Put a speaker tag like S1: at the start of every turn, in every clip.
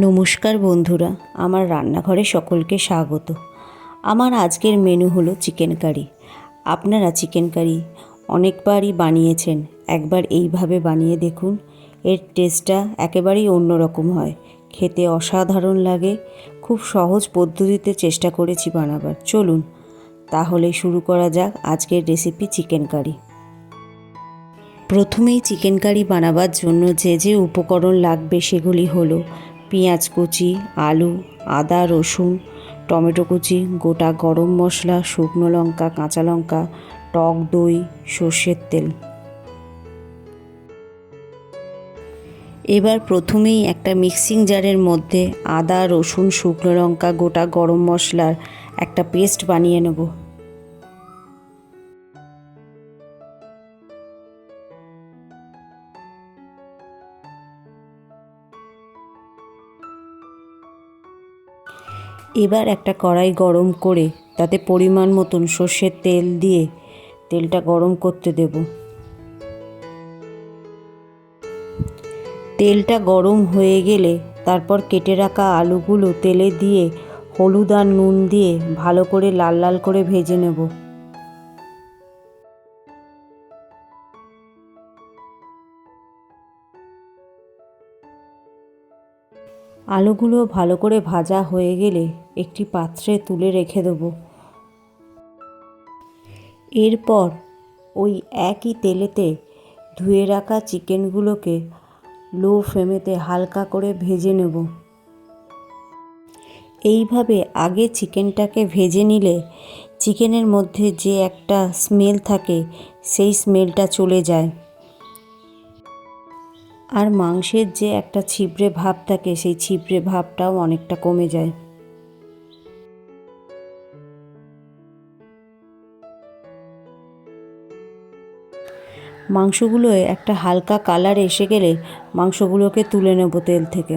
S1: নমস্কার বন্ধুরা, আমার রান্নাঘরে সকলকে স্বাগত। আমার আজকের মেনু হলো চিকেন কারি। আপনারা চিকেন কারি অনেকবারই বানিয়েছেন, একবার এইভাবে বানিয়ে দেখুন। এর টেস্টটা একেবারেই অন্যরকম হয়, খেতে অসাধারণ লাগে। খুব সহজ পদ্ধতিতে চেষ্টা করেছি বানাবার। চলুন তাহলে শুরু করা যাক আজকের রেসিপি চিকেন কারি। প্রথমেই চিকেন কারি বানাবার জন্য যে যে উপকরণ লাগবে সেগুলি হলো পেঁয়াজ কুচি, আলু, আদা, রসুন, টমেটো কুচি, গোটা গরম মশলা, শুকনো লঙ্কা, কাঁচা লঙ্কা, টক দই, সর্ষের তেল। এবার প্রথমেই একটা মিক্সিং জারের মধ্যে আদা, রসুন, শুকনো লঙ্কা, গোটা গরম মশলার একটা পেস্ট বানিয়ে নেব। এবার একটা কড়াই গরম করে তাতে পরিমাণ মতন সর্ষের তেল দিয়ে তেলটা গরম করতে দেব। তেলটা গরম হয়ে গেলে তারপর কেটে রাখা আলুগুলো তেলে দিয়ে হলুদ আর নুন দিয়ে ভালো করে লাল লাল করে ভেজে নেব। আলুগুলো ভালো করে ভাজা হয়ে গেলে একটি পাত্রে তুলে রেখে দেব। এরপর ওই একই তেলেতে ধুয়ে রাখা চিকেনগুলোকে লো ফ্লেমেতে হালকা করে ভেজে নেব। এইভাবে আগে চিকেনটাকে ভেজে নিলে চিকেনের মধ্যে যে একটা স্মেল থাকে সেই স্মেলটা চলে যায়, আর মাংসের যে একটা ছিবড়ে ভাব থাকে সেই ছিবড়ে ভাবটাও অনেকটা কমে যায়। মাংসগুলোয় একটা হালকা কালার এসে গেলে মাংসগুলোকে তুলে নেব তেল থেকে।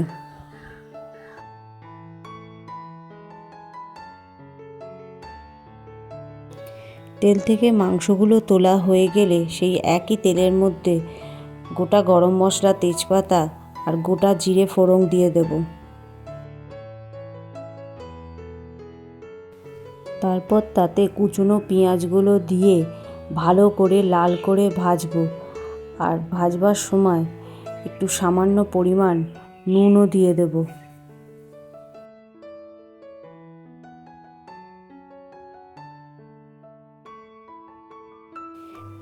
S1: তেল থেকে মাংসগুলো তোলা হয়ে গেলে সেই একই তেলের মধ্যে গোটা গরম মশলা, তেজপাতা আর গোটা জিরে ফোড়ন দিয়ে দেব। তারপর তাতে কুচনো পেঁয়াজগুলো দিয়ে ভালো করে লাল করে ভাজবো, আর ভাজবার সময় একটু সামান্য পরিমাণ নুনও দিয়ে দেব।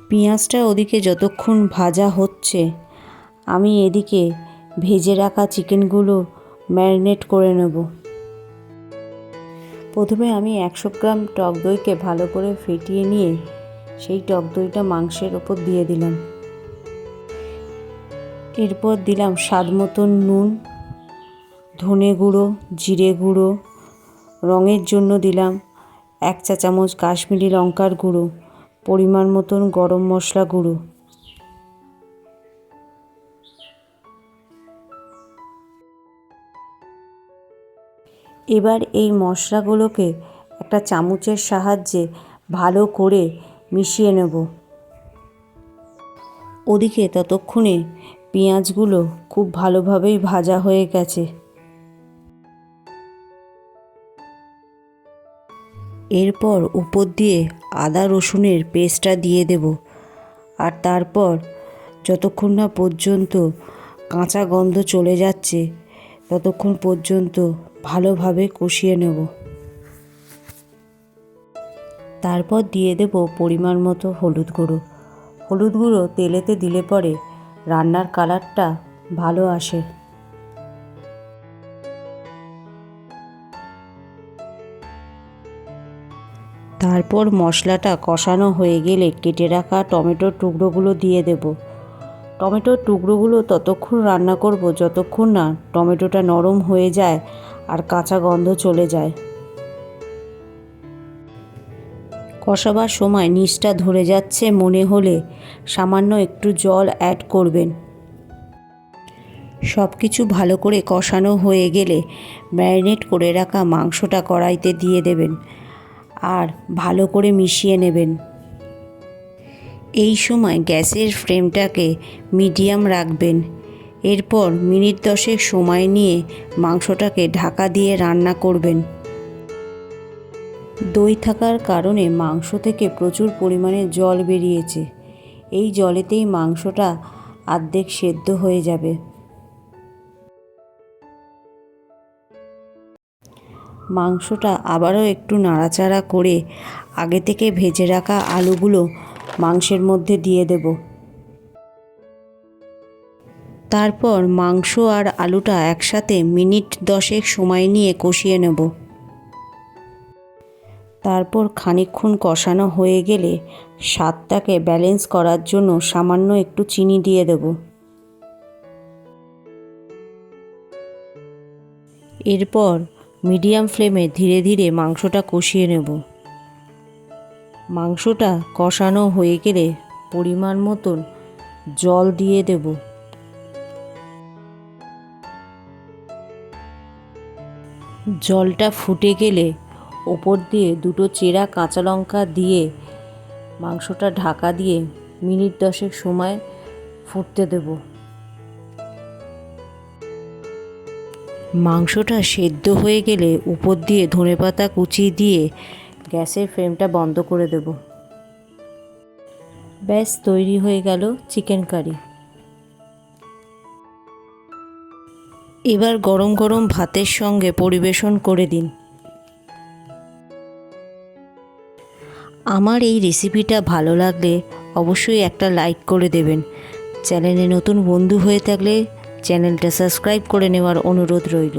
S1: পেঁয়াজটা ওদিকে যতক্ষণ ভাজা হচ্ছে আমি এদিকে ভেজে রাখা চিকেনগুলো ম্যারিনেট করে নেব। প্রথমে আমি 100 গ্রাম টক দইকে ভালো করে ফেটিয়ে নিয়ে সেই টক দইটা মাংসের ওপর দিয়ে দিলাম। এরপর দিলাম স্বাদ মতন নুন, ধনে গুঁড়ো, জিরে গুঁড়ো, রঙের জন্য দিলাম 1 চা চামচ কাশ্মীরি লঙ্কার গুঁড়ো, পরিমাণ মতন গরম মশলা গুঁড়ো। এবার এই মশলাগুলোকে একটা চামচের সাহায্যে ভালো করে মিশিয়ে নেব। ওদিকে ততক্ষণে পেঁয়াজগুলো খুব ভালোভাবেই ভাজা হয়ে গেছে। এরপর উপর দিয়ে আদা রসুনের পেস্টটা দিয়ে দেব, আর তারপর যতক্ষণ না পর্যন্ত কাঁচা গন্ধ চলে যাচ্ছে ততক্ষণ পর্যন্ত ভালোভাবে কষিয়ে নেব। তারপর দিয়ে দেব পরিমাণ মতো হলুদ গুঁড়ো। হলুদ গুঁড়ো তেলেতে দিলে পরে রান্নার কালারটা ভালো আসে। তারপর মশলাটা কষানো হয়ে গেলে কেটে রাখা টমেটোর টুকরোগুলো দিয়ে দেব। টমেটোর টুকরোগুলো ততক্ষণ রান্না করব যতক্ষণ না টমেটোটা নরম হয়ে যায় আর কাঁচা গন্ধ চলে যায়। কষাবার সময় নিচটা ধরে যাচ্ছে মনে হলে সামান্য একটু জল অ্যাড করবেন। সব কিছু ভালো করে কষানো হয়ে গেলে ম্যারিনেট করে রাখা মাংসটা কড়াইতে দিয়ে দেবেন আর ভালো করে মিশিয়ে নেবেন। এই সময় গ্যাসের ফ্লেমটাকে মিডিয়াম রাখবেন এরপর মিনিট 10 সময় নিয়ে মাংসটাকে ঢাকা দিয়ে রান্না করবেন। দই থাকার কারণে মাংস থেকে প্রচুর পরিমাণে জল বেরিয়েছে। এই জলেতেই মাংসটা অর্ধেক সেদ্ধ হয়ে যাবে। মাংসটা আবারও একটু নাড়াচাড়া করে আগে থেকে ভেজে রাখা আলুগুলো মাংসের মধ্যে দিয়ে দেব। তারপর মাংস আর আলুটা একসাথে মিনিট 10 সময় নিয়ে কষিয়ে নেব। তারপর খানিকক্ষণ কষানো হয়ে গেলে স্বাদটাকে ব্যালেন্স করার জন্য সামান্য একটু চিনি দিয়ে দেব। এরপর মিডিয়াম ফ্লেমে ধীরে ধীরে মাংসটা কষিয়ে নেব। মাংসটা কষানো হয়ে গেলে পরিমাণ মতন জল দিয়ে দেব। জলটা ফুটে গেলে ওপর দিয়ে 2টো চেরা কাঁচা লঙ্কা দিয়ে মাংসটা ঢাকা দিয়ে মিনিট 10 সময় ফুটতে দেব। মাংসটা সেদ্ধ হয়ে গেলে উপর দিয়ে ধনেপাতা কুচি দিয়ে গ্যাসের ফ্লেমটা বন্ধ করে দেব। ব্যাস তৈরি হয়ে গেল চিকেন কারি। এবার গরম গরম ভাতের সঙ্গে পরিবেশন করে দিন। আমার এই রেসিপিটা ভালো লাগলে অবশ্যই একটা লাইক করে দেবেন। চ্যানেলে নতুন বন্ধু হয়ে থাকলে চ্যানেলটা সাবস্ক্রাইব করে নেওয়ার অনুরোধ রইল।